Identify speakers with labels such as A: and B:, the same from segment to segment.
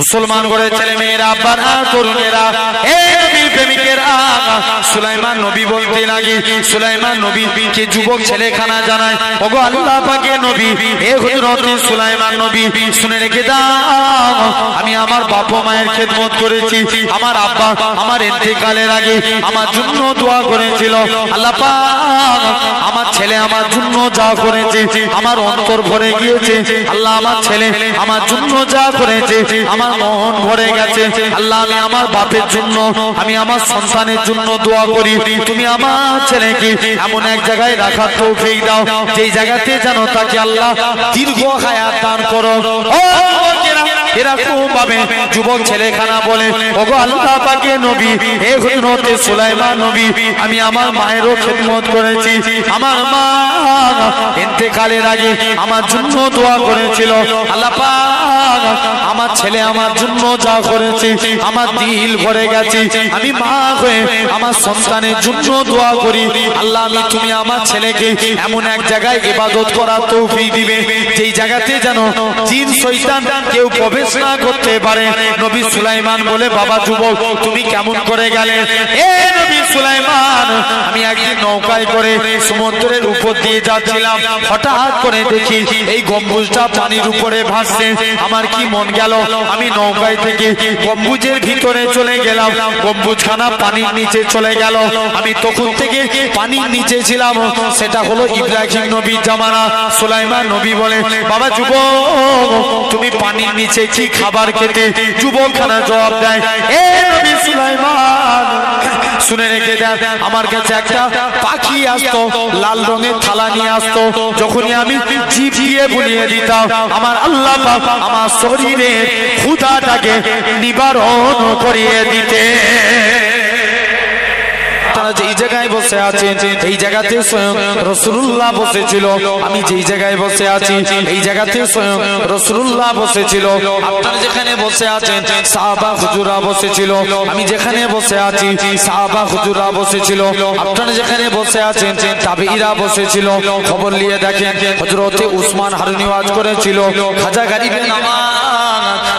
A: মুসলমান করে ছেলে মেয়েরা, আব্বারা, তরুণেরা, এই নবীর প্রেমিকেরা, সুলাইমান নবী বলতে লাগি, সুলাইমান নবীকে যুবক ছেলেখানা জানায়, ওগো আল্লাহ পাকের নবী, হে হযরত সুলাইমান নবী, শুনে রেখে দাও, আমি আমার বাবা মায়ের খেদমত করেছি, আমার আব্বা আমার ইন্তেকালের আগে আমার জন্য দোয়া করেছিল, আল্লাহ পাক আমার ছেলে আমার জন্য যা করেছে আমার অন্তর ভরে গিয়েছে, আল্লাহ আমার ছেলে আমার জন্য যা করেছে আমার মন ভরে গেছে, আল্লাহ আমি আমার বাপের জন্য, আমি আমার সন্তানের জন্য দোয়া করি, তুমি আমার ছেলেকে এমন এক জায়গায় রাখার তৌফিক দাও যেই জায়গাতে যেন তাকে আল্লাহ দীর্ঘ হায়াত দান করো। এরকম ভাবে যুবক ছেলেখানা বলে, ওগো আল্লাহ পাকের নবী, হে হযরত সুলাইমান নবী, আমি আমার মায়েরও খেদমত করেছি, আমার মা ইন্তেকালের আগে আমার জন্য দোয়া করেছিল, আল্লাহ পাক আমার ছেলে আমার জন্য যা করেছে আমার দিল ভরে গেছে, আমি মা হয়ে আমার সন্তানের জন্য দোয়া করি, আল্লাহ আমি তুমি আমার ছেলেকে এমন এক জায়গায় ইবাদত করার তৌফিক দিবে যেই জায়গাতে যেন জিন শয়তান কেউ প্রবেশ না করতে পারে। নবী সুলাইমান বলে, বাবা যুবক তুমি কেমন করে গেলে? এ নবী সুলাইমান, আমি একদিন নৌকায় করে সমুদ্রের উপর দিয়ে যাচ্ছিলাম, হঠাৎ করে দেখি এই গম্বুজটা পানির উপরে ভাসছে, আমার কি মন গেল, আমি নৌকায় থেকে গম্বুজের ভিতরে চলে গেলাম, গম্বুজখানা পানির নিচে চলে গেল, আমি তখন থেকে পানির নিচে ছিলাম, সেটা হলো ইব্রাহিম নবীর জামানা। সুলাইমান নবী বলে, বাবা যুবক তুমি পানির নিচে কি খাবার খেতে? যুবকখানা জবাব দেয়, এ নবী সুলাইমান শুনে রেখে দেন, আমার কাছে একটা পাখি আসতো, লাল রঙের থালা নিয়ে আসতো, যখনই আমি জিভ দিয়ে বুলিয়ে দিতাম আমার আল্লাহ পাক আমার শরীরে ক্ষুধাটাকে নিবারণ করিয়ে দিতে। আপনারা যেই জায়গায় বসে আছেন এই জায়গাতে স্বয়ং রাসূলুল্লাহ বসেছিল, আমি যেই জায়গায় বসে আছি এই জায়গাতে স্বয়ং রাসূলুল্লাহ বসেছিল, আপনারা যেখানে বসে আছেন সাহাবা হুজুরা বসেছিল, আমি যেখানে বসে আছি সাহাবা হুজুরা বসেছিল, আপনারা যেখানে বসে আছেন তাবেঈরা বসেছিল। খবর নিয়ে দেখেন হযরত উসমান হারুনি ওয়াজ করেছিল, খাজা গরিবের নামাজ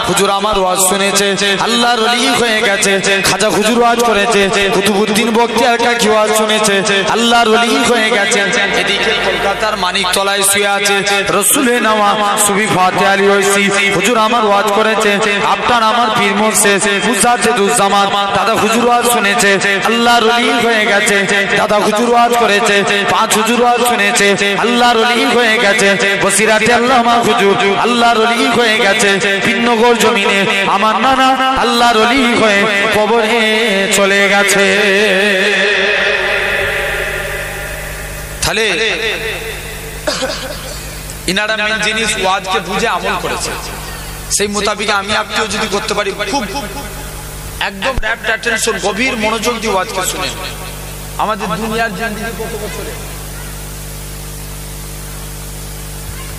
A: হুজুর আমার ওয়াজ শুনেছে, আল্লাহর ওলি হয়ে গেছে, খাজা হুজুর ওয়াজ করেছে, কুতুবউদ্দিন বখতিয়ার কাকি ওয়াজ শুনেছে, আল্লাহর ওলি হয়ে গেছে, এদিকে কলকাতার মানিকতলায় শুয়ে আছে রাসূলের নামা সুফি ফাতে আলী ওয়াইসি হুজুর আমার ওয়াজ করেছে, আপনার আমার পীর মুর্শিদ মুজাদ্দিদুজ্জামান দাদা হুজুর ওয়াজ শুনেছে, আল্লাহর ওলি হয়ে গেছে, দাদা হুজুর ওয়াজ করেছে, পাঁচ হুজুর ওয়াজ শুনেছে, আল্লাহর ওলি হয়ে গেছে, বসিরাতে আল্লামা হুজুর আল্লাহর ওলি হয়ে গেছে, পিন্নগর জমিনে আমার নানা আল্লাহর ওলি হয়ে কবরে চলে গেছে। তাহলে ইনারা মেন জিনিস ওয়াজকে বুঝে আমল করেছে, সেই মোতাবেক আমি আপনিও যদি করতে পারি, খুব একদম র‍্যাপ্ট অ্যাটেনশন গভীর মনোযোগ দিয়ে ওয়াজকে শুনে, আমাদের দুনিয়ার জিন্দেগি কত বছরে,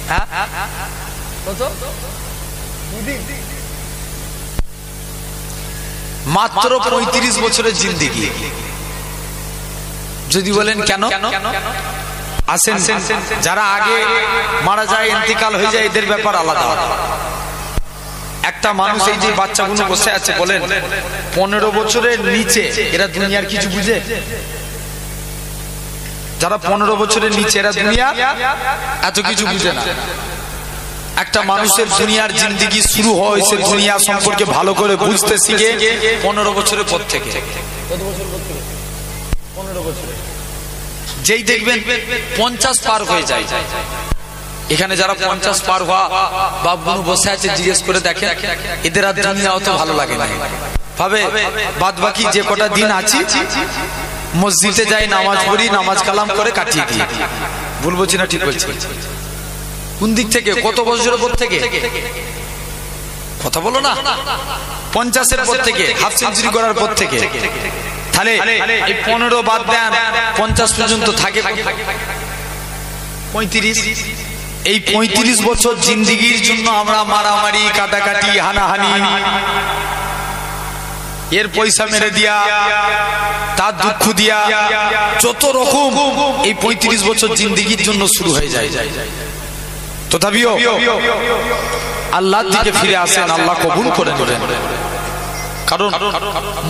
A: হ্যাঁ কত মাত্র 35 বছরের জিন্দেগি। যদি বলেন কেন, আসেন যারা আগে মারা যায় ইন্তেকাল হয়ে যায় এদের ব্যাপার আলাদা। একটা মানুষ এই যে বাচ্চাগুলো বসে আছে বলেন 15 বছরের নিচে এরা দুনিয়ার কিছু বুঝে? যারা 15 বছরের নিচে এরা দুনিয়া এত কিছু বুঝে না। একটা মানুষের দুনিয়ার জিন্দেগি শুরু হয় সে দুনিয়া সম্পর্কে ভালো করে বুঝতে শিখে 15 বছরের পর থেকে। কত বছর পর থেকে? 15 বছর। যেই দেখবেন 50 পার হয়ে যায়, এখানে যারা 50 পার হওয়া বাবগুলো বসে আছে জিজ্ঞেস করে দেখেন এদের আর দুনিয়া অত ভালো লাগে না, ভাবে বাদ বাকি যে কটা দিন আছি মসজিদে যাই, নামাজ পড়ি, নামাজ কালাম করে কাটিয়ে দিই। ভুল বলছি না ঠিক বলছি? কোন দিক থেকে? কত বছরের পর থেকে? কথা বলো না। 50-এর পর থেকে, হাফ সেঞ্চুরি করার পর থেকে। তাহলে এই 15 বাদ দেন, 50 পর্যন্ত থাকে 35। এই 35 বছর জিন্দেগির জন্য আমরা মারামারি, কাটাকাটি, হানাহানি, এর পয়সা মেরে দিয়া, তার দুঃখ দিয়া, যত রকম এই 35 বছর জিন্দেগির জন্য শুরু হয়ে যায়। তথাপিও আল্লাহর দিকে ফিরে আসেন, আল্লাহ কবুল করে নেবেন। কারণ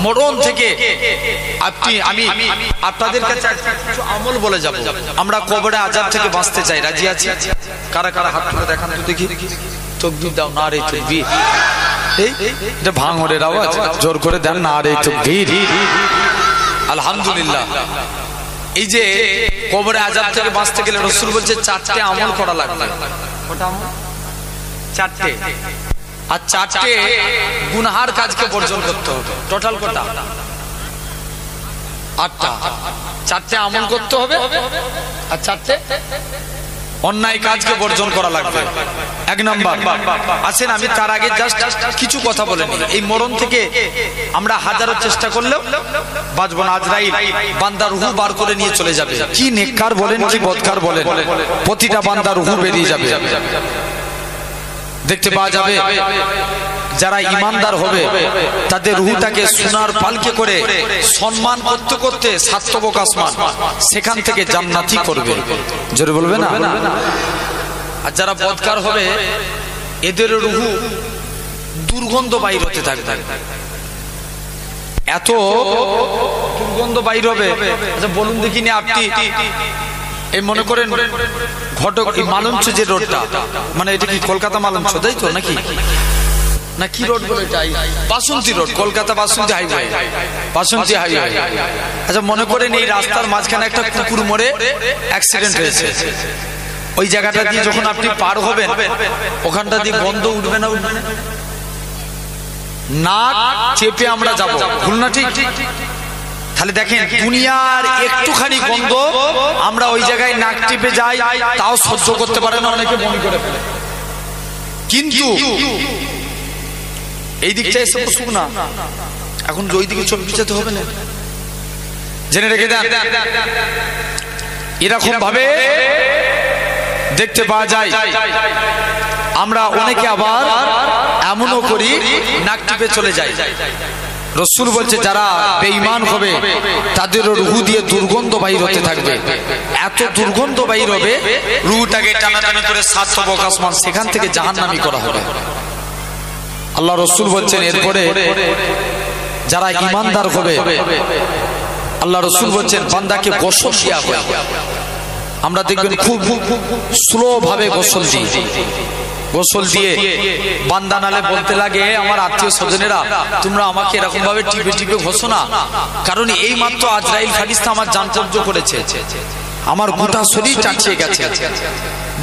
A: মরণ থেকে আমি আপনাদের কাছে কিছু আমল বলে যাব। আমরা কবরে আযাব থেকে বাঁচতে চাই, রাজি আছি? কারা কারা হাত তুলে দেখান তো দেখি। তাকবীর দাও, নারে তাকবীর। এটা ভাঙরের আওয়াজ, জোর করে দেন নারে তাকবীর। আলহামদুলিল্লাহ। এই যে কবরে আযাব থেকে বাঁচতে গেলে রাসূল বলছে 4টে আমল করা লাগবে। কটা আমল? 4টে। আর 4টে গুনাহার কাজকে বর্জন করতে হবে। টোটাল কটা? 8টা। 4টে আমল করতে হবে আর 4টে অন্যায় কাজকে বর্জন করা লাগবে। 1 নাম্বার, আসেন আমি তার আগে জাস্ট কিছু কথা বলে নিই। এই মরণ থেকে আমরা হাজারো চেষ্টা করলেও বাঁচব না। আজরাইল বান্দার রূহ বার করে নিয়ে চলে যাবে। কি নেককার বলেন কি বদকার বলেন, প্রতিটা বান্দার রূহ বেরিয়ে যাবে। দেখতে পাওয়া যাবে যারা ইমানদার হবে তাদের রূহটাকে সোনার পালকে করে সম্মান করতে করতে সাতবক আসমান, সেখান থেকে জান্নাতি করবে। জোরে বলবে না? আর যারা বদকার হবে এদের রূহ দুর্গন্ধ বাইর হতে থাকবে। এত দুর্গন্ধ বাইর হবে। আচ্ছা বলুন দেখিনি, আপনি এই মনে করেন ঘটক মালঞ্চ যে রোডটা, মানে এটা কি কলকাতা মালঞ্চ তাই তো নাকি? না কি রোড বলে এটাই? বাসন্তী রোড, কলকাতা বাসন্তী হাইওয়ে, বাসন্তী হাইওয়ে। আচ্ছা মনে করেন এই রাস্তার মাঝখানে একটা কুকুর মরে অ্যাক্সিডেন্ট হয়েছে। ওই জায়গাটা দিয়ে যখন আপনি পার হবেন ওখানটা দিয়ে গন্ধ উঠবে না? উঠবে না? নাক চেপে আমরা যাব, ভুল না ঠিক? তাহলে দেখেন দুনিয়ার একটুখানি গন্ধ আমরা ওই জায়গায় নাক টিপে যাই, তাও সহ্য করতে পারে না, অনেকে বমি করে ফেলে। কিন্তু এই দিকটা এসে বসুক না, এখন ওই দিকে চোখ পিছাতে হবে না, জেনে রেখে দেন। এরকম ভাবে দেখতে পাওয়া যায়। আমরা অনেকে আবার এমনও করি নাক টিপে চলে যাই। রাসূল বলছে যারা বেঈমান হবে তাদের রূহ দিয়ে দুর্গন্ধ বাইর হতে থাকবে। এত দুর্গন্ধ বাইর হবে রূহটাকে টানাটানি করে সাতবক আসমান, সেখান থেকে জাহান্নামী করা হবে। আল্লাহ রাসূল বলছেন এরপরে যারা ঈমানদার হবে আল্লাহ রাসূল বলছেন বান্দাকে গোসল দেয়া হয়। আমরা দেখবেন খুব স্লো ভাবে গোসল দিই। গোসল দিয়ে বান্দা নালে বলতে লাগে আমার আত্মীয় স্বজনেরা তোমরা আমাকে এরকম ভাবে টিপে টিপে ঘষো না, কারণ এই মাত্র আজরাইল ফেরেশতা আমার জান কবজ করেছে, আমার গোটা শরীর চাচিয়ে গেছে।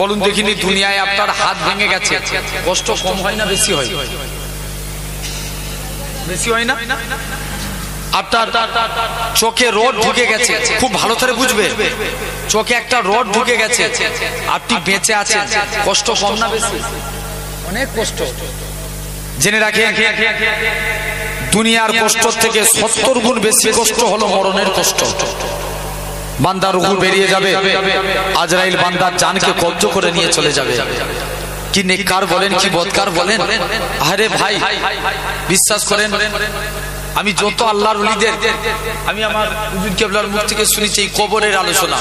A: বলুন দেখিনি দুনিয়ায় আপনার হাত ভেঙে গেছে, কষ্ট কম হয় না বেশি হয়? বেশি হয় না? আপনার চোখে রড ঢুকে গেছে, খুব ভালো করে বুঝবে, চোখে একটা রড ঢুকে গেছে, আপনি বেঁচে আছেন, কষ্ট কম না বেশি? অনেক কষ্ট। জেনে রাখেন দুনিয়ার কষ্ট থেকে 70 গুণ বেশি কষ্ট হলো মরণের কষ্ট। বান্দার রূহ বেরিয়ে যাবে, আজরাইল বান্দার জানকে কবজ করে নিয়ে চলে যাবে। কি নেককার বলেন কি বদকার বলেন? আরে ভাই বিশ্বাস করেন, আমি যত আল্লাহর ওলিদের আমি আমার হুজুর কেবলার মুখ থেকে শুনেছি এই কবরের আলোচনা।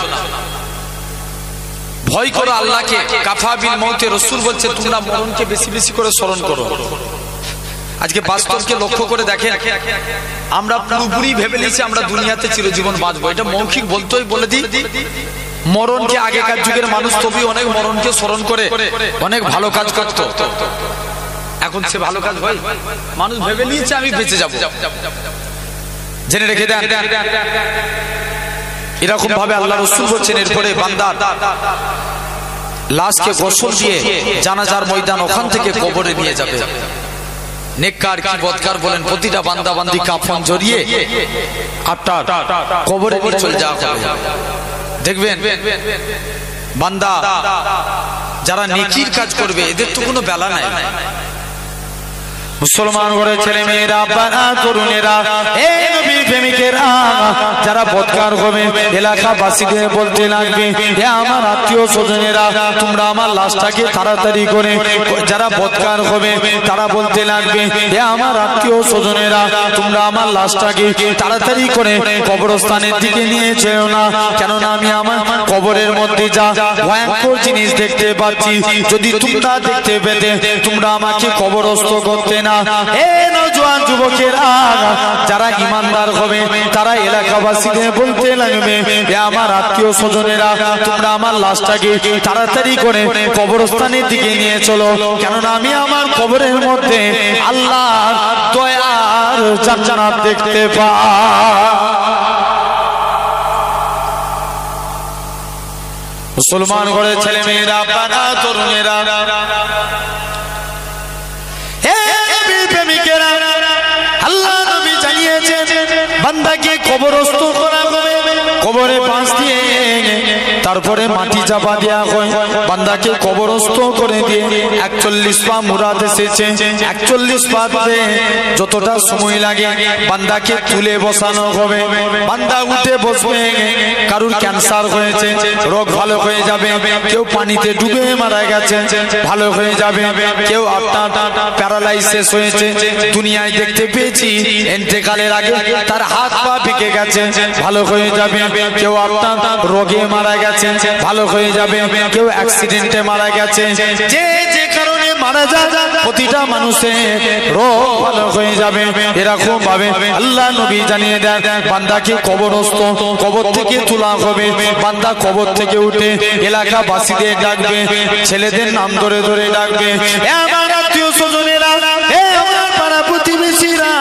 A: ভয় করো আল্লাহকে, কাফা বিল মউতে। রাসূল বলছে তোমরা মরণকে বেশি বেশি করে স্মরণ করো। আজকে বাস্তবকে লক্ষ্য করে দেখেন, আমরা পুরোপুরি ভেবে নিয়েছি আমরা দুনিয়াতে চিরজীবন বাঁচবো। এটা মৌখিক বলতেই বলে দিই, মরণকে আগেকার যুগের মানুষ তবে অনেক মরণকে স্মরণ করে অনেক ভালো কাজ করত। এখন সে ভালো কাজ হয়? মানুষ ভেবে নিয়েছে আমি বেঁচে যাব। জেনে রেখে দেন এরকম ভাবে আল্লাহ রাসূল বলছেন এরপরে বান্দার লাশকে গোসল দিয়ে জানাজার ময়দান ওখান থেকে কবরে নিয়ে যাবে। নেককার কি বদকার বলেন, প্রতিটা বান্দা বান্দি কাফন জড়িয়ে আপনার কবরে নিয়ে চলে যাওয়া হবে। দেখবেন বান্দা যারা নেকির কাজ করবে এদের তো কোনো বেলা নাই। মুসলমান ঘরে ছেলে মেয়েরা, বাবা তরুণেরা, এই নবীর প্রেমিকেরা যারা বদকার হবে এলাকাবাসীদের বলতে লাগবে, হে আমার আত্মীয় স্বজনেরা, তোমরা আমার লাশটাকে তাড়াতাড়ি করে, যারা বদকার হবে তারা বলতে লাগবে, হে আমার আত্মীয় স্বজনেরা, তোমরা আমার লাশটাকে তাড়াতাড়ি করে কবরস্থানের দিকে নিয়ে যেও না, কেননা আমি আমার কবরের মধ্যে যা ভয়ঙ্কর জিনিস দেখতে পাচ্ছি, যদি তোমরা দেখতে পেতে তোমরা আমাকে কবরস্থ করতে না। হে নওজোয়ান যুবকেরা, যারা ইমানদার হবে তারা এলাকাবাসীদের বলতে লাগবে, হে আমার আত্মীয় স্বজনেরা, তোমরা আমার লাশটাকে তাড়াতাড়ি করে কবরস্থানের দিকে নিয়ে চলো, কেননা আমি আমার কবরের মধ্যে আল্লাহর দয়ার জান্নাত দেখতে পাই। মুসলমান ঘরের ছেলে মেয়েরা, বাবা তরুণেরা, প্রেমিকেরা, আল্লাহ নবী জানিয়েছেন বান্দাকে কবরস্থ করা হবে, কবরে পাশ দিয়ে তারপরে মাটি চাপা দেওয়া হয়, বান্দাকে কবরস্থ করে দিয়ে 41 পা মুরাদ এসেছে, 41 পাতে যতটা সময় লাগে বান্দাকে তুলে বসানো হবে, বান্দা উঠে বসবে, কারুর ক্যান্সার হয়েছে রোগ ভালো হয়ে যাবে, কেউ পানিতে ডুবে মারা গেছে ভালো হয়ে যাবে, কেউ আপনার প্যারালাইসিস হয়েছে, দুনিয়ায় দেখতে পেয়েছি ইন্তেকালের আগে তার হাত পা ভেঙে গেছে ভালো হয়ে যাবে, কেউ আপনার রোগে মারা গেছে ভালো হয়ে যাবে, কেউ অ্যাক্সিডেন্টে মারা গেছে, যে যে কারণে মারা যায় প্রতিটা মানুষের রোগ ভালো হয়ে যাবে, এরকম ভাবে আল্লাহ নবী জানিয়ে দেন বান্দাকে কবরস্থ, কবর থেকে তোলা হবে, বান্দা কবর থেকে উঠে এলাকাবাসীদের ডাকবে, ছেলেদের নাম ধরে ধরে ডাকবে, আমার আত্মীয় স্বজনেরা, আমার পাড়া প্রতিবেশীরা,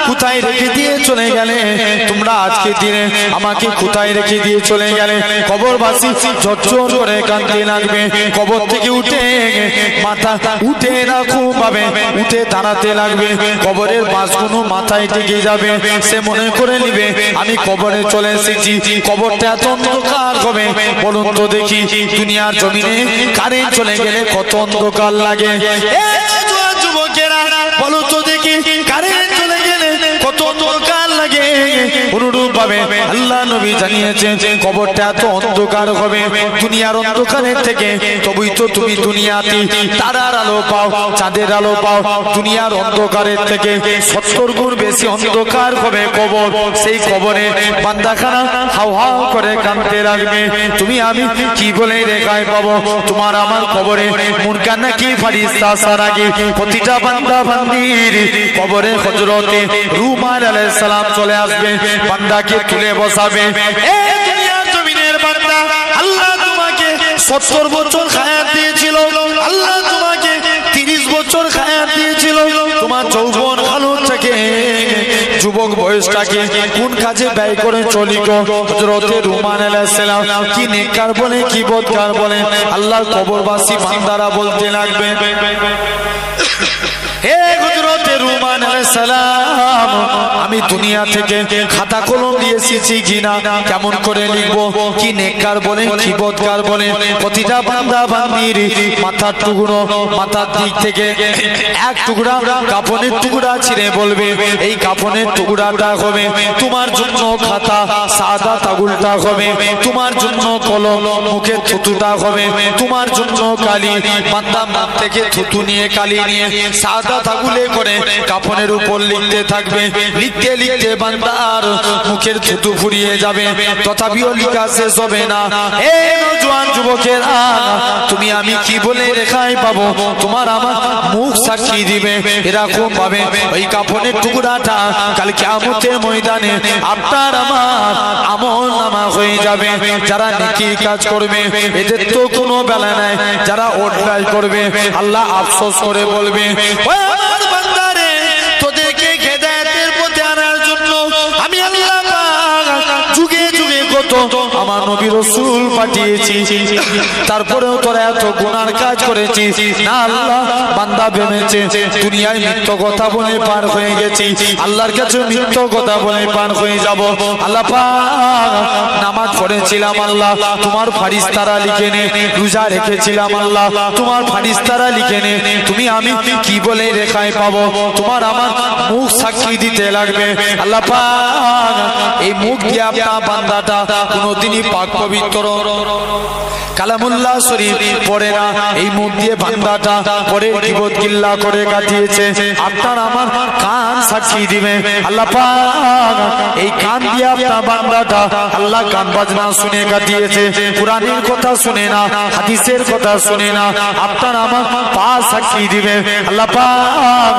A: কোথায় রেখে দিয়ে চলে গেলে তোমরা আজকে দিনে আমাকে কোথায় রেখে দিয়ে চলে গেলে, কবরবাসী ঝরঝর করে কাঁদতে লাগবে, কবর থেকে উঠে মাথা উঠে না খুব ভাবে উঠে দাঁড়াতে লাগবে, কবরের বাঁশগুলো মাথায় টেকে যাবে, সে মনে করে নিবে আমি কবরে চলে এসেছি, কবরটা এত অন্ধকার হবে, বলুন তো দেখি দুনিয়ার জমিনে কারেন্ট চলে গেলে কত অন্ধকার লাগে, যুবকেরা বলো তো দেখি কারেন্ট চলে গেলে কত অন্ধকার লাগে, অনুরূপ ভাবে আল্লাহ নবী জানিয়েছেন কবরটা এত অন্ধকার হবে, দুনিয়ার অন্ধকারের থেকে তবেই তো তুমি দুনিয়াতে তারার আলো পাও, চাঁদের আলো পাও, দুনিয়ার অন্ধকারের থেকে 70 গুণ বেশি অন্ধকার হবে কবর, সেই কবরে বান্দাখানা হাউ হাউ করে কাঁদতে লাগবে, তুমি আমি কি বলে রেখায় পাবো, তোমার আমার কবরে মুনকার নাকি ফারিস্তা আসার আগে প্রতিটা বান্দা বান্দির কবরে হযরতে রুমাল আলাইহিস সালাম চলে আসবে, বান্দাকে তুলে বসাবে, এই দুনিয়ার জমিনের বান্দা, আল্লাহ তোমাকে 70 বছর হায়াত দিয়েছিল, আল্লাহ তোমাকে 30 বছর হায়াত দিয়েছিল, তোমার যৌবন কালটাকে যুবক বয়সটাকে কোন কাজে ব্যয় করে চলি গো, হযরতে রুমান আলাইহিস সালাম কি নেককার বলে কি বদকার বলে আল্লাহর কবরবাসী বান্দারা বলতে লাগবে, হে হযরতে রুমান আলাইহিস সালাম, আমি দুনিয়া থেকে খাতা কলম দিয়ে এসেছি কিনা কেমন করে লিখবো, কি নেককার বলে কি বদকার বলে, প্রতিটা বান্দা বান্দির মাথার টুকরো, মাথার দিক থেকে এক টুকরা কাফনের টুকরা ছিঁড়ে বলবে, এই কাফনের টুকরাটা হবে তোমার জন্য খাতা, সাদা তাগুলটা হবে তোমার জন্য কলম, মুখে থুতুটা হবে তোমার জন্য কালি, বান্দা মুখ থেকে থুতু নিয়ে কালি নিয়ে সাদা তাগুলে করে কাফনের উপর লিখতে থাকবে, লিখতে লিখতে বান্দার মুখের থুতু ফুরিয়ে যাবে, তথাপিও লেখা শেষ হবে না, এই নওজোয়ান যুবকেরা, তুমি আমি কি বলে রেখায় পাবো, তোমার আমার মুখ সাক্ষী দিবে, এরকম ভাবে ওই কাফনের টুকরাটা কাল কিয়ামতের ময়দানে আপনার আমার আমল নামা হয়ে যাবে, যারা নেকি কাজ করবে এদের তো কোনো বেলা নাই, যারা অন্যায় করবে আল্লাহ আফসোস করে বলবে, আমার বান্দারে তোদেরকে হেদায়েতের পথে আনার জন্য আমি আল্লাহ পাক যুগে যুগে কত আমার আমার নবী রাসূল পাঠিয়েছি, তারপরেও তোরা এত গুনার কাজ করেছিস না। আল্লাহ বান্দা ভেবেছে দুনিয়ায় মিথ্যা কথা বলে পার হয়ে গেছি, আল্লাহর কাছে মিথ্যা কথা বলে পার হয়ে যাব। আল্লাহ পাক নামাজ পড়েছিলাম, আল্লাহ তোমার ফারিস্তারা লিখে নে। রোজা রেখেছিলাম, আল্লাহ তোমার ফারিস্তারা লিখে নে। তুমি আমি কি বলে রেখায় পাবো? তোমার আমার মুখ সাক্ষী দিতে লাগবে। আল্লাহ পাক এই মুখ দিয়ে আপনার বান্দাটা কোনদিনই পাক পবিত্র কালামুল্লাহ শরীফ পড়ে না, এই মুখ দিয়ে বান্দাটা পরে গীবত গিল্লা করে কাটিয়েছে। আপনার আমার কান সাক্ষী দিবে। আল্লাহ পাক এই কান দিয়ে আপনার বান্দাটা আল্লাহ গান বাজনা শুনে কাটিয়েছে, কুরআনের কথা শুনে না, হাদিসের কথা শুনে না। আপনার আমার পা সাক্ষী দিবে। আল্লাহ পাক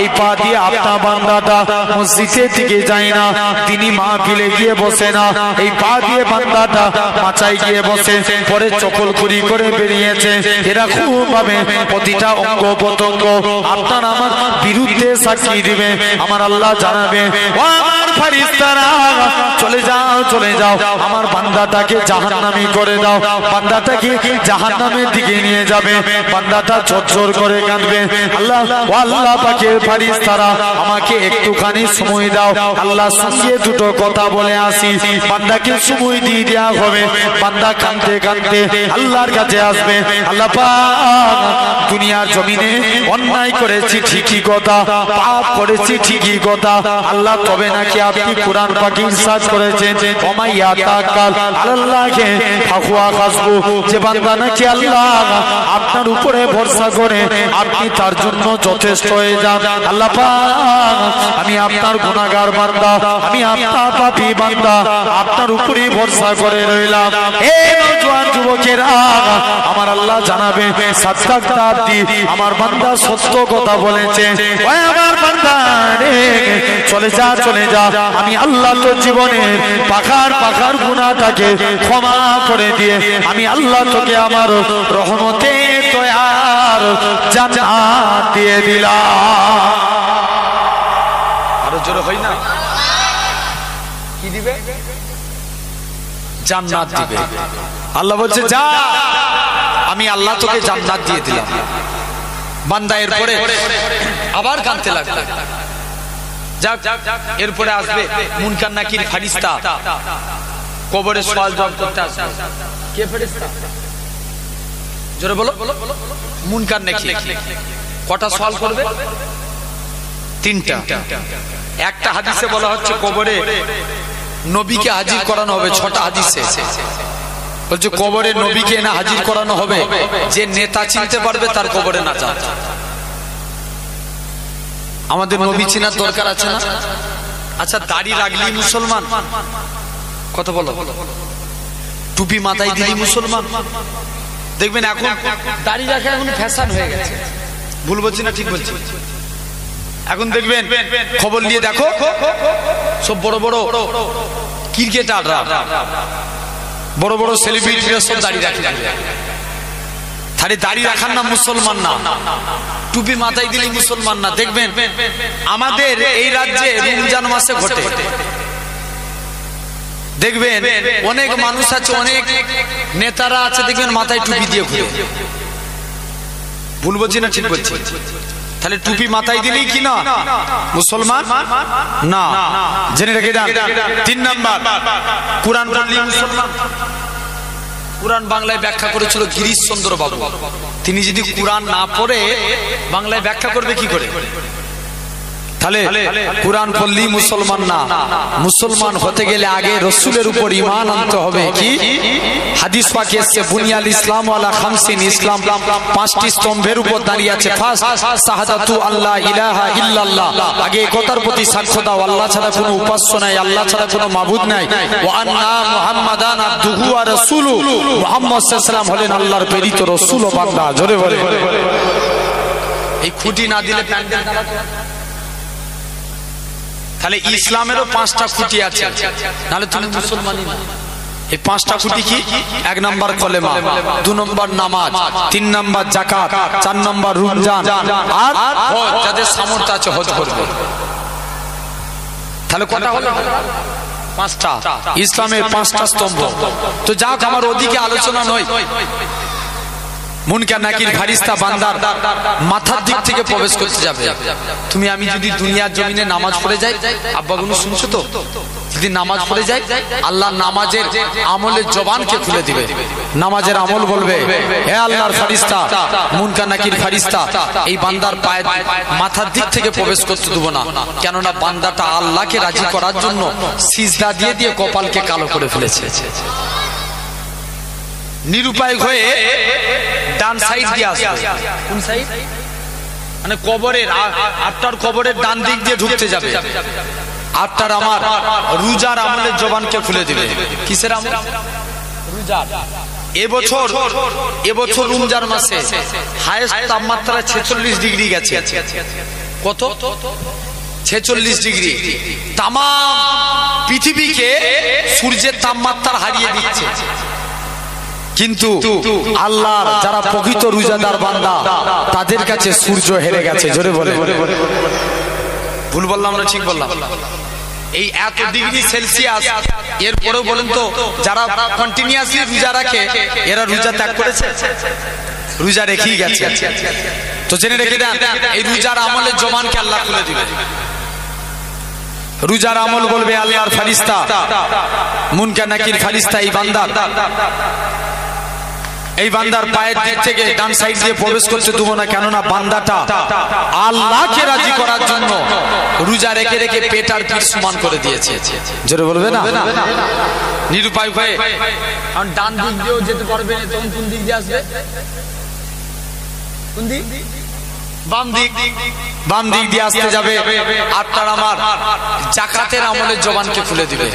A: এই পা দিয়ে আপনার বান্দাটা মসজিদের দিকে যায় না, তিনি মাহফিলে গিয়ে বসে না, এই পা দিয়ে বান্দাটা মাচায় গিয়ে বসে, পরে চকল কুরি করে বেরিয়েছে। এরকম ভাবে প্রতিটা অঙ্গ প্রত্যঙ্গ আপনার আমার বিরুদ্ধে সাক্ষী দিবে। আমার আল্লাহ জানাবে, ও আমার ফারিস্তারা চলে যাও, চলে যাও, আমার বান্দাটাকে জাহান্নামী করে দাও। বান্দাটাকে জাহান্নামের দিকে নিয়ে যাবে। বান্দাটা ঝরঝর করে কাঁদবে। আল্লাহ, ও আল্লাহ পাকের ফারিস্তারা আমাকে একটুখানি সময় দাও, আল্লাহর সঙ্গে দুটো কথা বলে আসি। বান্দাকে সময় দিয়ে দেওয়া হবে। বান্দা কাঁদতে কাঁদতে আল্লাহর কাছে আসবে। আল্লাহ পাক দুনিয়ার জমিনে অন্যায় করেছি ঠিকই কথা, পাপ করেছি ঠিকই কথা, আল্লাহ তবে নাকি আপনি কোরআন পাকে ইরশাদ করেছেন, ওমাইয়া তাকাল আল্লাহকে ফাহুয়া হাসবু, যে বান্দা নাকি আল্লাহ আপনার উপরে ভরসা করে আপনি তার জন্য যথেষ্ট হয়ে যান। আল্লাহ পাক আমি আপনার গুনাহগার বান্দা, আমি আপনার পাপী বান্দা, আপনার উপরে ভরসা করে রইলাম। এই নওজোয়ান যুবকেরা আমার আল্লাহ জানাবে, সাতটা দি আমার বান্দা সত্য কথা বলেছে। ওই আমার বান্দা রে চলে যা, চলে যা, আমি আল্লাহ তোর জীবনের পাখার পাখার গুনাহটাকে ক্ষমা করে দিয়ে আমি আল্লাহ তোকে আমার রহমতে দয়ার জান্নাত দিয়ে দিলাম। আরো জোরে হয় না? কি দিবে? জান্নাত দিবে। আল্লাহ বলছে যা, আমি আল্লাহ তোকে জান্নাত দিয়ে দিলাম। বান্দা এরপরে আবার কাঁদতে লাগলো। যাক, এরপরে আসবে মুনকার নাকির ফারিস্তা, কবরে সওয়াল জবাব করতে আসবে। কে ফারিস্তা? জোরে বলো। মুনকার নাকির কটা সওয়াল করবে? তিনটা। একটা হাদিসে বলা হচ্ছে কবরে নবীকে হাজির করানো হবে। 6টা হাদিসে বলছে কবরে নবীকে না হাজির করানো হবে, যে নেতা চিনতে পারবে তার কবরে না যাবে। আমাদের নবী চিনার দরকার আছে না? আচ্ছা, দাড়ি রাখলি মুসলমান? কথা বলো। টুপি মাথায় দিলি মুসলমান? দেখবেন এখন দাড়ি রাখা এখন ফ্যাশন হয়ে গেছে। ভুল বলছি না ঠিক বলছি? এখন দেখবেন খবর নিয়ে দেখো, সব বড় বড় ক্রিকেটাররা, বড় বড় সেলিব্রিটিরা সব দাড়ি রাখে। তাহলে দাড়ি রাখার নাম মুসলমান না, টুপি মাথায় দিলে মুসলমান না। দেখবেন আমাদের এই রাজ্যে রমজান মাসে ঘটে, দেখবেন অনেক মানুষ আছে, অনেক নেতারা আছে, দেখবেন মাথায় টুপি দিয়ে ঘুরে। ভুল বলছি না ঠিক বলছি? তাহলে টুপি মাথায় দিলেই কি না মুসলমান না? জেনে রেখে যান। 3 নাম্বার, কুরআন পড়লে মুসলমান। কুরআন বাংলায় ব্যাখ্যা করেছিল গিরিশ চন্দ্র বাবু। তিনি যদি কুরআন না পড়ে বাংলায় ব্যাখ্যা করবে কি করে? তাহলে কুরআন পড়লেই মুসলমান না। মুসলমান হতে গেলে আগে রাসূলের উপর ঈমান আনতে হবে। কি হাদিস পাকে এসেছে, বুনিয়াল ইসলাম আলা খামসিন, ইসলাম 5টি স্তম্ভের উপর দাঁড়িয়ে আছে। ফার্স্ট শাহাদাতু আল্লাহ ইলাহা ইল্লাল্লাহ, আগে কথার প্রতি সাক্ষ্য দাও আল্লাহ ছাড়া কোনো উপাস্য নাই, আল্লাহ ছাড়া কোনো মাবুদ নাই। ওয়া আন্না মুহাম্মাদান আবদুহু ওয়া রাসূলুহু, মুহাম্মদ সাল্লাল্লাহু আলাইহি ওয়াসাল্লাম হলেন আল্লাহর প্রেরিত রাসূল ও বান্দা। জোরে বলে। এই খুঁটি না দিলে প্যান্ডেল দাঁড়াতে। তাহলে ইসলামেরও 5টা খুঁটি আছে, নাহলে তুমি মুসলমানই না। এই 5টা খুঁটি কি? 1 নম্বর কলেমা, 2 নম্বর নামাজ, 3 নম্বর যাকাত, 4 নম্বর রমজান, আর হজ। যাদের সামর্থ্য আছে হজ করবে। তাহলে কটা হলো? পাঁচটা, ইসলামের পাঁচটা স্তম্ভ। তো যাক, আমার ওদিকে আলোচনা নয়। মুনকার নাকির ফারিস্তা বান্দার মাথার দিক থেকে প্রবেশ করতে যাবে। তুমি আমি যদি দুনিয়ার জমিনে নামাজ পড়ে যাই, আব্বাগুলো শুনছো তো, যদি নামাজ পড়ে যাই, আল্লাহ নামাজের আমলের জবানকে খুলে দিবে। নামাজের আমল বলবে, হে আল্লাহর ফারিস্তা, মুনকার নাকির ফারিস্তা, এই বান্দার পায়ের মাথার দিক থেকে প্রবেশ করতে দেবো না, কেননা বান্দাটা আল্লাহকে রাজি করার জন্য সিজদা দিয়ে দিয়ে কপালকে কালো করে ফেলেছে। নিরুপায় হয়ে ডান সাইড দিয়ে আসবে। কোন সাইড? মানে কবরের, আপনার কবরের ডান দিক দিয়ে ঢুকতে যাবে। আপনার আমার রোজার আমলের জবানকে খুলে দিবে। কিসের আমল? রোজার। এবছর রমজান মাসে হাইয়েস্ট তাপমাত্রা 46 ডিগ্রি গেছে। কত? 46 ডিগ্রি। তাম পৃথিবীকে সূর্যের তাপমাত্রা হারিয়ে দিচ্ছে। কিন্তু আল্লাহর যারা প্রকৃত রোজাদার বান্দা, তাদের কাছে সূর্য হেরে গেছে। জোরে বলে, ভুল বললাম না ঠিক বললাম? এই এত ডিগ্রি সেলসিয়াস, এরপরেও বলেন তো, যারা কন্টিনিউয়াসলি রোজা রাখে, এরা রোজা ত্যাগ করেছে? রোজা রেখেই গেছে। তো জেনে রেখে দেন, এই রোজার আমলের জবানকে আল্লাহ খুলে দিবে। রোজার আমল বলবে আল্লাহর ফারিস্তা, মুনকার নাকির ফারিস্তা, এই বান্দার পায়ের দিক থেকে ডান সাইড দিয়ে প্রবেশ করতে দেবো না, কেননা বান্দাটা আল্লাহকে রাজি করার জন্য রোজা রেখে রেখে পেট আর পিঠ সমান করে দিয়েছে। জোরে বলবে না? নিরুপায় হয়ে, কারণ ডান দিক দিয়েও যেতে পারবে না, তখন কোন দিক দিয়ে আসবে? কোন দিক? বাম দিক। বাম দিক দিয়ে আসতে যাবে। আপনার আমার জাকাতের আমলের জবানকে খুলে দিবে।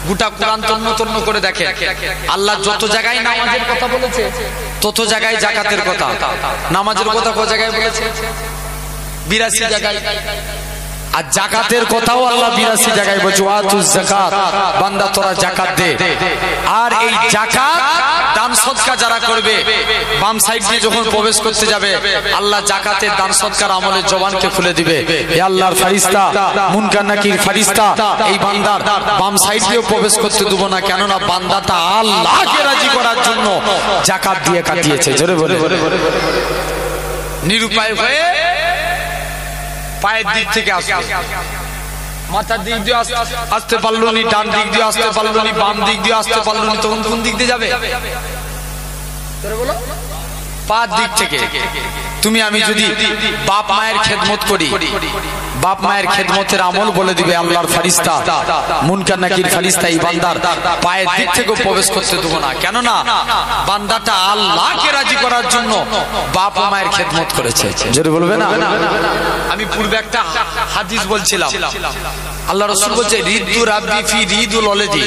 A: গোটা কোরআন তন্ন তন্ন করে দেখে, আল্লাহ যত জায়গায় নামাজের কথা বলেছে, তত জায়গায় জাকাতের কথা। নামাজের কথা কত জায়গায় বলেছে? 82 জায়গায়। আর জাকাতের কথাও আল্লাহ 82 জায়গায় বলছে, ওয়াতুজ যাকাত, বান্দা তোরা জাকাত দে। আর এই জাকাত দান সদকা যারা করবে, বাম সাইড দিয়ে যখন প্রবেশ করতে যাবে, আল্লাহ জাকাতের দান সদকার আমলের জবানকে খুলে দিবে। হে আল্লাহর ফারিস্তা, মুনকার নাকির ফারিস্তা, এই বান্দার বাম সাইড দিয়েও প্রবেশ করতে দেব না, কেননা বান্দাটা আল্লাহকে রাজি করার জন্য জাকাত দিয়ে কাটিয়েছে। জোরে বলে, নিরুপায় হয়ে পায়ের দিক থেকে আসবে। মাথার দিক দিয়ে আসতে পারলো নি, ডান দিক দিয়ে আসতে পারলো নি, বাম দিক দিয়ে আসতে পারলো নি, তখন কোন দিক দিয়ে যাবে? পা দিক থেকে। তুমি আমি যদি বাপ মায়ের খেদমত করি, বাপ মায়ের খেদমতের আমল বলে দিবে আল্লাহর ফারিস্তা, মুনকার নাকির ফারিস্তা, এই বান্দার পায়ের দিক থেকেও প্রবেশ করতে দেবো না, কেননা বান্দাটা আল্লাহকে রাজি করার জন্য বাপ মায়ের খেদমত করেছে। জোরে বলবে না? আমি পূর্বে একটা হাদিস বলছিলাম, আল্লাহ রাসূল বলছে, রিদু রাব্বি ফি রিদুল ওয়ালিদি,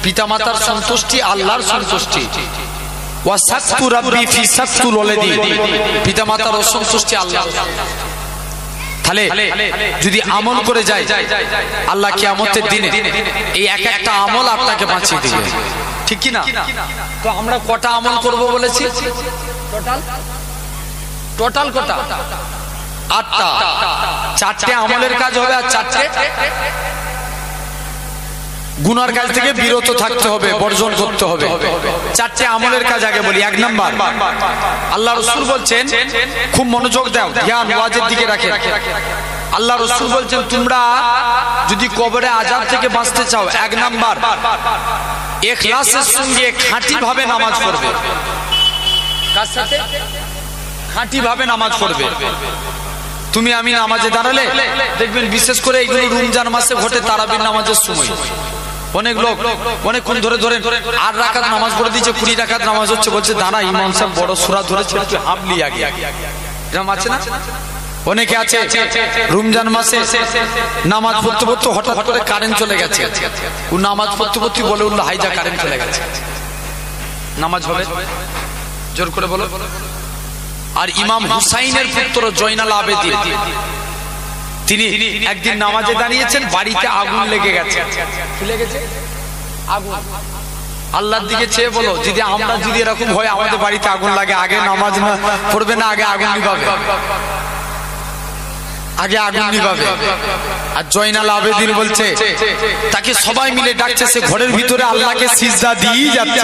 A: পিতামাতার সন্তুষ্টি আল্লাহর সন্তুষ্টি। ওয়া সাকতু রাব্বি ফি সাকতুল ওয়ালিদি, পিতামাতার অসন্তুষ্টি আল্লাহ। তাহলে যদি আমল করে যায়, আল্লাহ কিয়ামতের দিনে এই এক একটা আমল আপনাকে বাঁচিয়ে দিবে, ঠিক কি না? তো আমরা কটা আমল করব বলেছি? টোটাল কটা? 8টা। 4টে আমলের কাজ হবে, আর 4টে গুনার কাজ থেকে বিরত থাকতে হবে, বর্জন করতে হবে। 4টে আমলের কাজ আগে বলি। 1 নাম্বার, আল্লাহ রাসূল বলছেন, খুব মনোযোগ দাও, ধ্যান ওয়াজের দিকে রাখেন। আল্লাহ রাসূল বলছেন, তোমরা যদি কবরে আযাব থেকে বাঁচতে চাও, 1 নাম্বার, ইখলাসের সঙ্গে খাঁটি ভাবে নামাজ পড়বে। কার সাথে? খাঁটি ভাবে নামাজ পড়বে। তুমি আমি নামাজে দাঁড়ালে দেখবেন, বিশেষ করে এইগুলো রমজান মাসে ঘটে, তারাবির নামাজের সময় অনেক লোক অনেকক্ষণ ধরে 8 রাকাত নামাজ পড়ে দিয়েছে, 20 রাকাত নামাজ হচ্ছে, বলছে দাঁড়া, ইমাম সাহেব বড় সূরা ধরেছে, একটু হাবলি আগে। এরকম আছে না? অনেকে আছে রমজান মাসে নামাজ পড়তে পড়তে হঠাৎ করে কারেন্ট চলে গেছে, ও নামাজ পড়তে পড়তে বলে উঠলো, হাইজা কারেন্ট চলে গেছে। নামাজ হবে? জোর করে বলো। আর ইমাম হুসাইনের পুত্র জয়নাল আবেদিন, তিনি একদিন নামাজে দাঁড়িয়েছেন, বাড়িতে আগুন লেগে গেছে। কি লেগেছে? আগুন। আল্লাহর দিকে চেয়ে বলো, যদি আমরা যদি এরকম হয়, আমাদের বাড়িতে আগুন লাগে, আগে নামাজ না পড়বে না, আগে আগুন নিভাবে? আগে আগুন নিভাবে। আর জয়নাল আবেদিন বলছে তাকে সবাই মিলে ডাকছে, সে ঘরের ভিতরে আল্লাহকে সিজদা দিয়েই যাচ্ছে,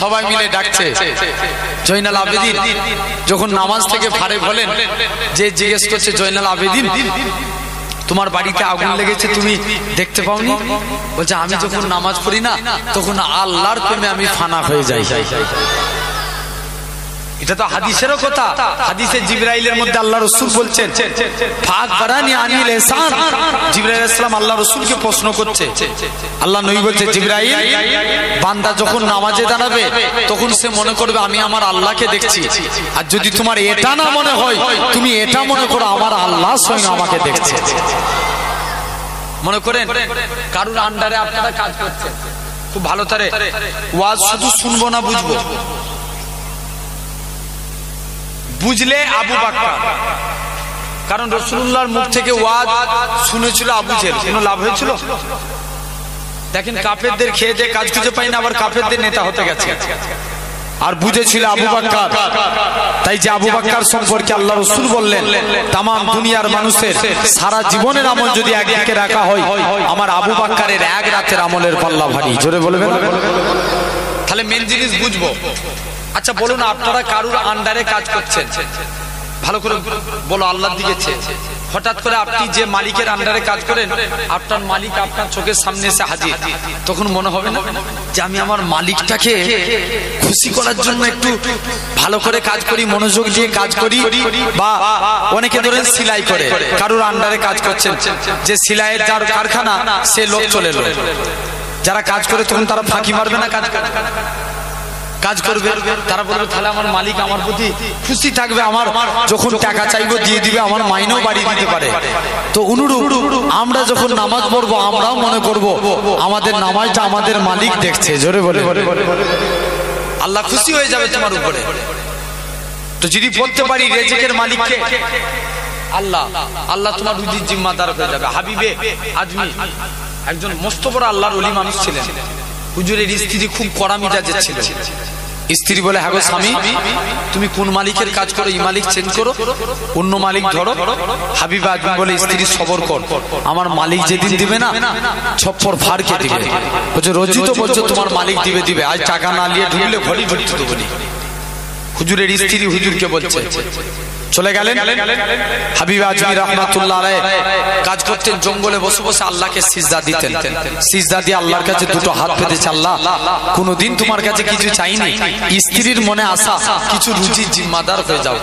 A: সবাই মিলে ডাকছে। জয়নাল আবেদিন যখন নামাজ থেকে ফারেক হলেন, যে জিজ্ঞেস করছে জয়নাল আবেদিন তোমার বাড়িতে আগুন লেগেছে তুমি দেখতে পাওনি? বলছে আমি যখন নামাজ পড়ি না তখন আল্লাহর প্রেমে আমি ফানা হয়ে যাই। এটা তো হাদিসেরও কথা। হাদিসে জিবরাইলের মধ্যে আল্লাহ রাসূল বলছেন ফাক বারানি আনিল ইহসান। জিবরাইল আলাইহিস সালাম আল্লাহ রাসূলকে প্রশ্ন করছে, আল্লাহ নবী বলছে জিবরাইল বান্দা যখন নামাজে দাঁড়াবে তখন সে মনে করবে আমি আমার আল্লাহকে দেখছি, আর যদি তোমার এটা না মনে হয় তুমি এটা মনে করো আমার আল্লাহ স্বয়ং আমাকে দেখছে। মনে করেন কারুর আন্ডারে আপনারা কাজ করছেন, খুব ভালো তারে ওয়াজ শুধু শুনবো না বুঝবো। বুঝলে আবু বকর, কারণ রাসূলুল্লাহর মুখ থেকে ওয়াজ শুনেছিল আবু জেহেল, কোনো লাভ হয়েছিল? দেখেন কাফেরদের খেয়ে দিয়ে কাজ খুঁজে পাই না, আবার কাফেরদের নেতা হতে গেছে। আর বুঝেছিল আবু বকর, তাই যে আবু বকর সম্পর্কে আল্লাহ রাসূল বললেন তাম দুনিয়ার মানুষের সারা জীবনের আমল যদি একদিকে রাখা হয় আমার আবু বকরের এক রাতের আমলের পাল্লা ভারী। জোরে বলবেন। তাহলে মেন জিনিস বুঝবো। আচ্ছা বলুন, আপনারা কারুর আন্ডারে কাজ করছেন, ভালো করে বলো আল্লাহর দিকে চেয়ে। হঠাৎ করে আপনি যে মালিকের আন্ডারে কাজ করেন, আপনার মালিক আপনার চোখের সামনে এসে হাজির, তখন মনে হবে না যে আমি আমার মালিকটাকে খুশি করার জন্য একটু ভালো করে কাজ করি, মনোযোগ দিয়ে কাজ করি? বা অনেকে ধরেন সেলাই করে, কারুর আন্ডারে কাজ করছেন, যে সেলাইয়ের যার কারখানা সে লোক চলে এলো, যারা কাজ করে তখন তারা ফাঁকি মারবে না, কাজ করবে, তারা বলবে তাহলে আমার মালিক আমার প্রতি খুশি থাকবে, আমার যখন টাকা চাইবো দিয়ে দিবে, আমার মাইনেও বাড়িয়ে দিতে পারে। তো অনুরূপ আমরা যখন নামাজ পড়বো আমরাও মনে করব আমাদের নামাজটা আমাদের মালিক দেখছে। জোরে বলে আল্লাহ খুশি হয়ে যাবে তোমার উপরে। তো যদি বলতে পারি রিজিকের মালিককে আল্লাহ, আল্লাহ তোমার রুজির জিম্মাদার হয়ে যাবে। হাবিবে আজমি একজন মস্ত বড় আল্লাহর ওলি মানুষ ছিলেন। হুজুরের স্ত্রী খুব কড়া মিজাজের ছিল। স্ত্রী বলে হ্যাঁ গো স্বামী, তুমি কোন মালিকের কাজ করো, এই মালিক চেঞ্জ করো, অন্য মালিক ধরো। হাবিব আজমি বলে স্ত্রী সবর কর, আমার মালিক যেদিন দিবে না ছপ্পর ফাড়কে দিবে। বলছে রোজই তো বলছো তোমার মালিক দিবে দিবে, আজ টাকা না নিয়ে ঢুকলে ঘড়ি ঢুকতে দেবো। হুজুরের স্ত্রী হুজুরকে বলছে, চলে গেলেন। হাবিব আজমি রাহমাতুল্লাহ আলাইহি কাজ করতেন, জঙ্গলে বসে বসে আল্লাহকে সিজদা দিতেন। সিজদা দিয়ে আল্লাহর কাছে দুটো হাত পেতেছে, আল্লাহ কোনোদিন তোমার কাছে কিছু চাইনি, স্ত্রীর মনে আশা কিছু রুজির জিম্মাদার হয়ে যাও।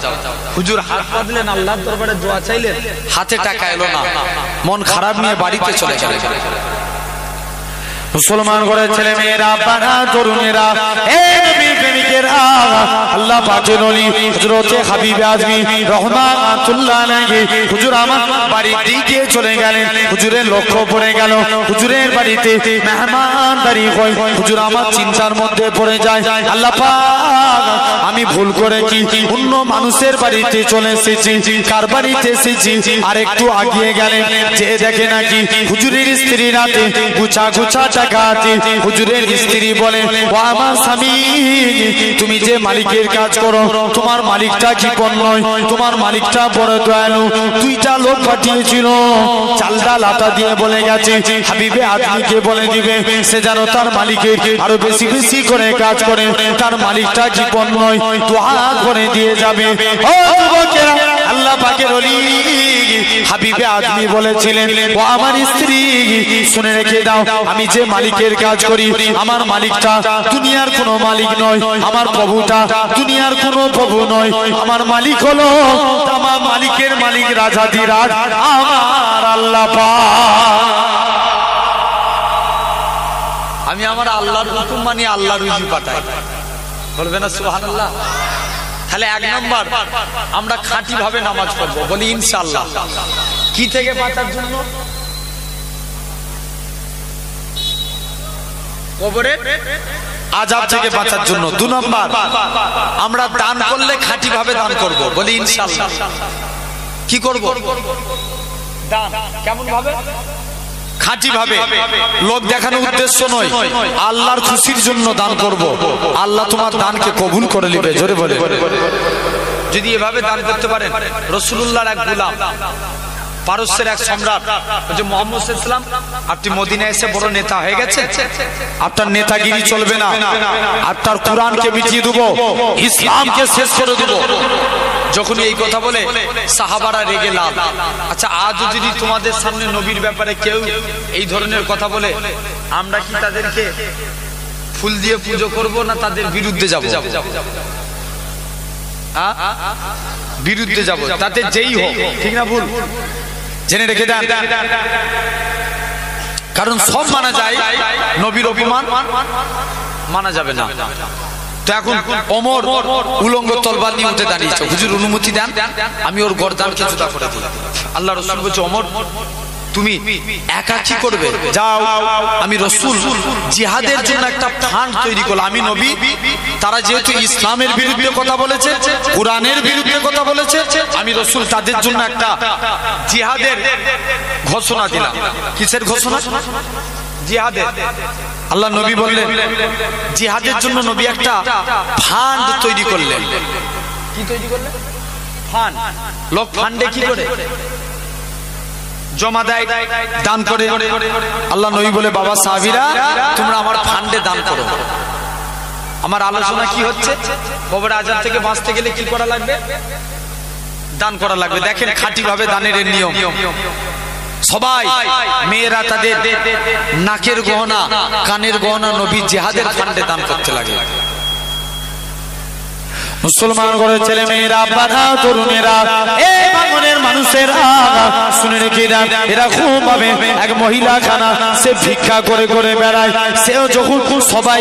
A: হুজুর হাত পাতলেন, আল্লাহর দরবারে দোয়া চাইলেন, হাতে টাকা এলো না, মন খারাপ নিয়ে বাড়িতে চলে গেলেন। মুসলমান ঘরের ছেলে মেয়েরা, পাড়া তরুণেরা, আল্লাহ পাকের ওলি হযরত হাবিব আজমি রাহমাতুল্লাহ আলাইহি হুজুর আমার বাড়ির দিকে চলে গেলেন। হুজুরের লক্ষ্য পড়ে গেল হুজুরের বাড়িতে মেহমানদারি হয়। হুজুর আমার চিন্তার মধ্যে পড়ে যায়, আল্লাহ পাক আমি ভুল করেছি, অন্য মানুষের বাড়িতে চলে এসেছি, কার বাড়িতে এসেছি। আর একটু আগিয়ে গেলেন, যে দেখে নাকি হুজুরের স্ত্রী রাতে গুছা গুছা টাকা আছে। হুজুরের স্ত্রী বলে, ও আমার স্বামী, তুমি যে মালিকের কাজ করো তোমার মালিকটা কি নয়, তোমার মালিকটা বড় দয়ালু। দুইটা লোক পাঠিয়েছিল, চাল ডাল আটা দিয়ে বলে গেছে হাবিবে আজমিকে বলে দিবে সে যেন তার মালিকের আরো বেশি বেশি করে কাজ করে, তার মালিকটা কি নয় দোয়া করে দিয়ে যাবে। ও যুবকেরা, আল্লাহ পাকের ওলি হাবিবে আজমি বলেছিলেন, ও আমার স্ত্রী শুনে রেখে দাও, আমি যে মালিকের কাজ করি আমার মালিকটা দুনিয়ার কোনো মালিক নয়, আমার প্রভুটা দুনিয়ার কোনো প্রভু নয়, আমার মালিক হলো তামাম মালিকের মালিক রাজাধিরাজ আমার আল্লাহ পাক। আমি আমার আল্লাহর হুকুম মানি, আল্লাহর রুজি পাঠাই। বলবে না সুবহানাল্লাহ? তাহলে এক নম্বর আমরা খাঁটি ভাবে নামাজ পড়বো, বলি ইনশাআল্লাহ। কি থেকে বাঁচার জন্য? কবরের আযাব থেকে বাঁচার জন্য। দুই নম্বর আমরা দান করলে খাঁটি ভাবে দান করব, বলি ইনশাআল্লাহ। কি করব? দান কেমন ভাবে? খাঁটি ভাবে, লোক দেখানোর উদ্দেশ্য নয়, আল্লাহর খুশির জন্য দান করব। আল্লাহ তোমার দানকে কবুল করে নেবে। জোরে বলে
B: যদি এভাবে দান করতে পারেন, রাসূলুল্লাহর এক গোলাম, পারস্যের এক সম্রাট যে মুহাম্মদ সাল্লাল্লাহু আলাইহি ওয়াসাল্লাম, আপনি মদিনায় এসে বড় নেতা হয়ে গেছেন,
A: আপনার নেতাগিরি চলবে না, আপনার কোরআনকে মিটিয়ে দেব, ইসলামকে শেষ করে দেব।
B: যখন এই কথা বলে সাহাবারা রেগে লাল। আচ্ছা, আজ যদি তোমাদের সামনে নবীর ব্যাপারে কেউ এই ধরনের কথা বলে, আমরা কি তাদেরকে ফুল দিয়ে পুজো করব না তাদের বিরুদ্ধে যাব? বিরুদ্ধে যাব, তাতে যেই হোক, ঠিক না ভুল?
A: জেনে রেখে দেন,
B: কারণ সব মানা যায়, নবীর অপমান মানা যাবে না। তো এখন ওমর উলঙ্গ তলবার নিয়ে উঠে দাঁড়িয়েছে, হুজুর অনুমতি দেন আমি ওর গর্দানকে জুতা করে দিই। আল্লাহ রাসূল বলছে, ওমর তুমি একা কি করবে? যাও, আমি রাসূল জিহাদের জন্য একটা ফান্ড তৈরি করলাম। আমি নবী, তারা যেহেতু ইসলামের বিরুদ্ধে কথা বলেছে, কোরআনের বিরুদ্ধে কথা বলেছে, আমি রাসূল তাদের জন্য একটা জিহাদের ঘোষণা দিলাম। কিসের ঘোষণা? জিহাদের। আল্লাহ নবী বললেন, জিহাদের জন্য নবী একটা ফান্ড তৈরি করলেন। কি তৈরি করলেন? ফান্ড। লোক ফান্ডে কি করে? জমা দেয়, দান করে। আল্লাহ নবী বলে, বাবা সাহাবীরা তোমরা আমার ফান্ডে দান করো। আমার আলোচনা কি হচ্ছে? কবর আযাব থেকে বাঁচতে গেলে কি করা লাগবে? দান করা লাগবে। দেখেন খাঁটি ভাবে দানের নিয়ম। সবাই মেয়েরা তাদের নাকের গহনা, কানের গহনা নবী জিহাদের ফান্ডে দান করতে লাগে।
A: মুসলমান ঘরের ছেলে মেয়েরা, বাধা তরুণেরা, এই ভাঙনের মানুষেরা শুনে রেখে দেন, এরা খুব ভাবে এক মহিলা খানা সে ভিক্ষা করে করে বেড়ায়, সেও যখন সবাই